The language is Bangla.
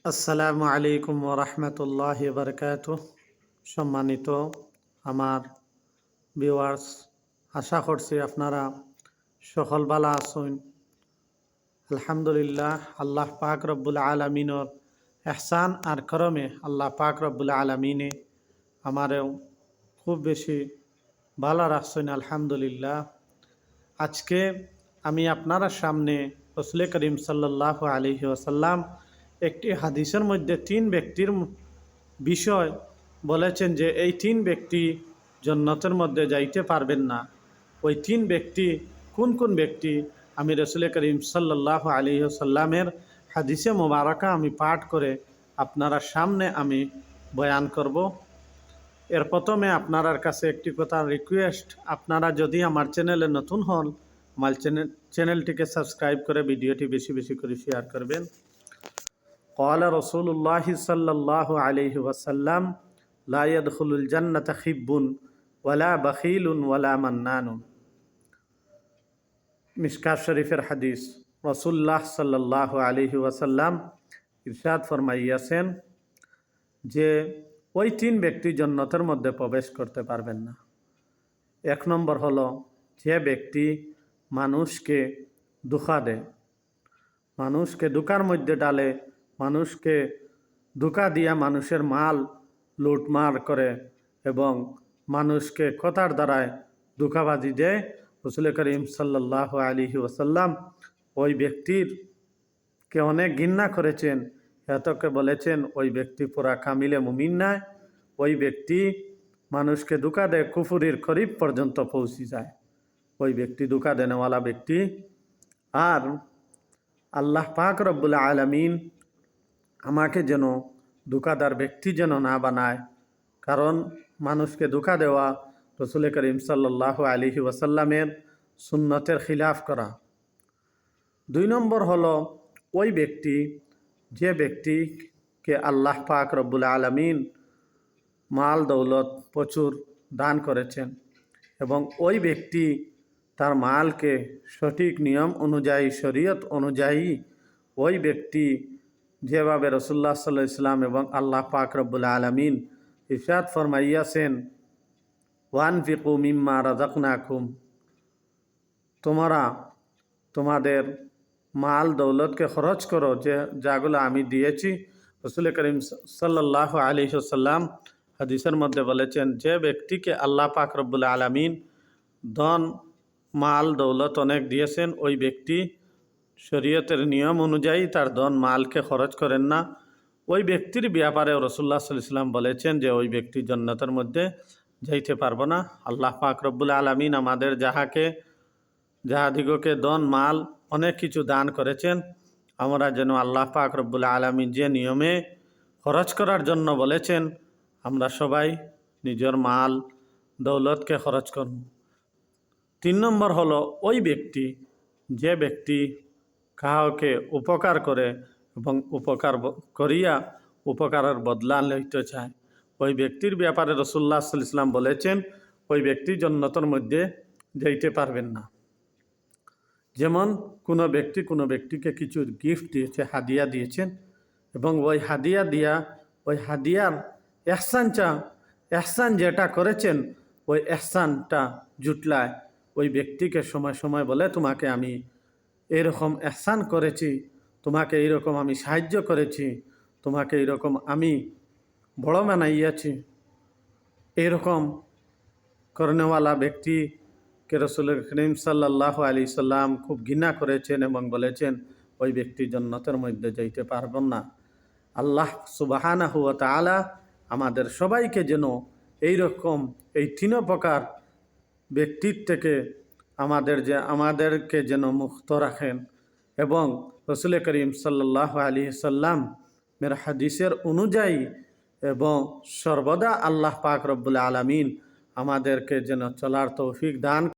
আসসালামু আলাইকুম ওরহমতুল্লাহি বারকাতুহ। সম্মানিত আমার ভিউয়ার্স, আশা করছি আপনারা সকল ভালো আছেন। আলহামদুলিল্লাহ, আল্লাহ পাক রব্বুল আলমিনের এহসান আর করমে আল্লাহ পাক রব্বুল আলমিনে আমারেও খুব বেশি ভালো রাখছেন। আলহামদুলিল্লাহ, আজকে আমি আপনারা সামনে রাসূল করিম সাল্লাল্লাহু আলাইহি ওয়াসাল্লাম একটি হাদিসের মধ্যে তিন ব্যক্তির বিষয় বলেছেন যে এই তিন ব্যক্তি জান্নাতের মধ্যে যাইতে পারবেন না। ওই তিন ব্যক্তি কোন কোন ব্যক্তি আমি রাসূল করিম সাল্লাল্লাহু আলাইহি ওয়াসাল্লামের হাদিসে মোবারকা আমি পাঠ করে আপনারা সামনে আমি বয়ান করব। এর প্রথমে আপনার কাছে একটি কথা রিকোয়েস্ট, আপনারা যদি আমার চ্যানেলে নতুন হন আমার চ্যানেলটিকে সাবস্ক্রাইব করে ভিডিওটি বেশি বেশি করে শেয়ার করবেন। قال رسول الله صلى الله عليه وسلم لا يدخل الجنة خب ولا بخيل ولا منان। মিশকাত শরীফের হাদিস। রাসূলুল্লাহ সাল্লাল্লাহু আলাইহি ওয়াসাল্লাম ইরশাদ ফরমাইয়াছেন যে ওই তিন ব্যক্তি জান্নাতের মধ্যে প্রবেশ করতে পারবেন না। এক নম্বর হলো যে ব্যক্তি মানুষকে ধোঁকা দেয়, মানুষকে ধোঁকার মধ্যে ডালে, মানুষকে ধোঁকা দিয়া মানুষের মাল লুটমার করে এবং মানুষকে কথার দ্বারায় ধোঁকাবাজি দেয়। রাসূল করিম সাল্লাল্লাহু আলাইহি ওয়াসাল্লাম ওই ব্যক্তিরকে অনেক ঘৃণা করেছেন। এতকে বলেছেন ওই ব্যক্তি পুরা কামিলে মুমিন নয়। ওই ব্যক্তি মানুষকে ধোঁকা দেয়, কুফুরির করিব পর্যন্ত পৌঁছে যায় ওই ব্যক্তি, ধোঁকা দেনেওয়ালা ব্যক্তি। আর আল্লাহ পাক রব্বুল আলামিন আমাকে যেন ধোঁকাদার ব্যক্তি যেন না বানায়, কারণ মানুষকে ধোঁকা দেওয়া রাসূল করিম সাল্লাল্লাহু আলাইহি ওয়াসাল্লামের সুন্নতের খিলাফ করা। দুই নম্বর হলো ওই ব্যক্তি যে ব্যক্তিকে আল্লাহ পাক রব্বুল আলামিন মাল দৌলত প্রচুর দান করেছেন এবং ওই ব্যক্তি তার মালকে সঠিক নিয়ম অনুযায়ী, শরীয়ত অনুযায়ী ওই ব্যক্তি যেভাবে রাসূলুল্লাহ সাল্লাল্লাহু আলাইহি ওয়াসাল্লাম এবং আল্লাহ পাক রব্বুল আলামিন ইরশাদ ফরমাইয়াছেন ওয়ানফিকু মিম্মা রাযাকনাকুম, তোমরা তোমাদের মাল দৌলতকে খরচ করো যে যাগুলো আমি দিয়েছি। রাসূল করিম সাল্লাল্লাহু আলাইহি ওয়াসাল্লাম হাদিসের মধ্যে বলেছেন যে ব্যক্তিকে আল্লাহ পাক রব্বুল আলামিন ধন মাল দৌলত অনেক দিয়েছেন, ওই ব্যক্তি শরীয়তের নিয়ম অনুযায়ী তার ধন মালকে খরচ করেন না। ওই ব্যক্তির ব্যাপারে রাসূলুল্লাহ সাল্লাল্লাহু আলাইহি ওয়াসাল্লাম বলেছেন যে ওই ব্যক্তি জান্নাতের মধ্যে যাইতে পারবো না। আল্লাহ পাক রব্বুল আলামিন আমাদের যাহাদিগকে ধন মাল অনেক কিছু দান করেছেন, আমরা যেন আল্লাহ পাক রব্বুল আলামিন যে নিয়মে খরচ করার জন্য বলেছেন আমরা সবাই নিজের মাল দৌলতকে খরচ করব। তিন নম্বর হলো ওই ব্যক্তি যে ব্যক্তি কাউকে উপকার করে এবং উপকার করিয়া উপকারের বদলা লইতে চায়, ওই ব্যক্তির ব্যাপারে রাসূলুল্লাহ সাল্লাল্লাহু আলাইহি ওয়াসাল্লাম বলেছেন ওই ব্যক্তি জান্নাতের মধ্যে যাইতে পারবেন না। যেমন কোনো ব্যক্তিকে কিছু গিফট দিয়েছে, হাদিয়া দিয়েছেন এবং ওই হাদিয়া দিয়া ওই হাদিয়ার এহসান যেটা করেছেন ওই এহসানটা জুটলায় ওই ব্যক্তিকে সময় সময় বলে তোমাকে আমি এইরকম এহসান করেছি, তোমাকে এইরকম আমি সাহায্য করেছি, তোমাকে এইরকম আমি বড় বানাইয়াছি। এইরকম করনেওয়ালা ব্যক্তিকে রাসূল করিম সাল্লাল্লাহু আলাইহি ওয়াসাল্লাম খুব ঘৃণা করেছেন এবং বলেছেন ওই ব্যক্তি জান্নাতের মধ্যে যাইতে পারবেন না। আল্লাহ সুবহানাহু ওয়া তাআলা আমাদের সবাইকে যেন এইরকম এই তিন প্রকার ব্যক্তির থেকে আমাদেরকে যেন মুক্ত রাখেন এবং রাসূল করিম সাল্লাল্লাহু আলাইহি ওয়াসাল্লাম মের হাদিসের অনুযায়ী এবং সর্বদা আল্লাহ পাক রব্বুল আলামিন আমাদেরকে যেন চলার তৌফিক দান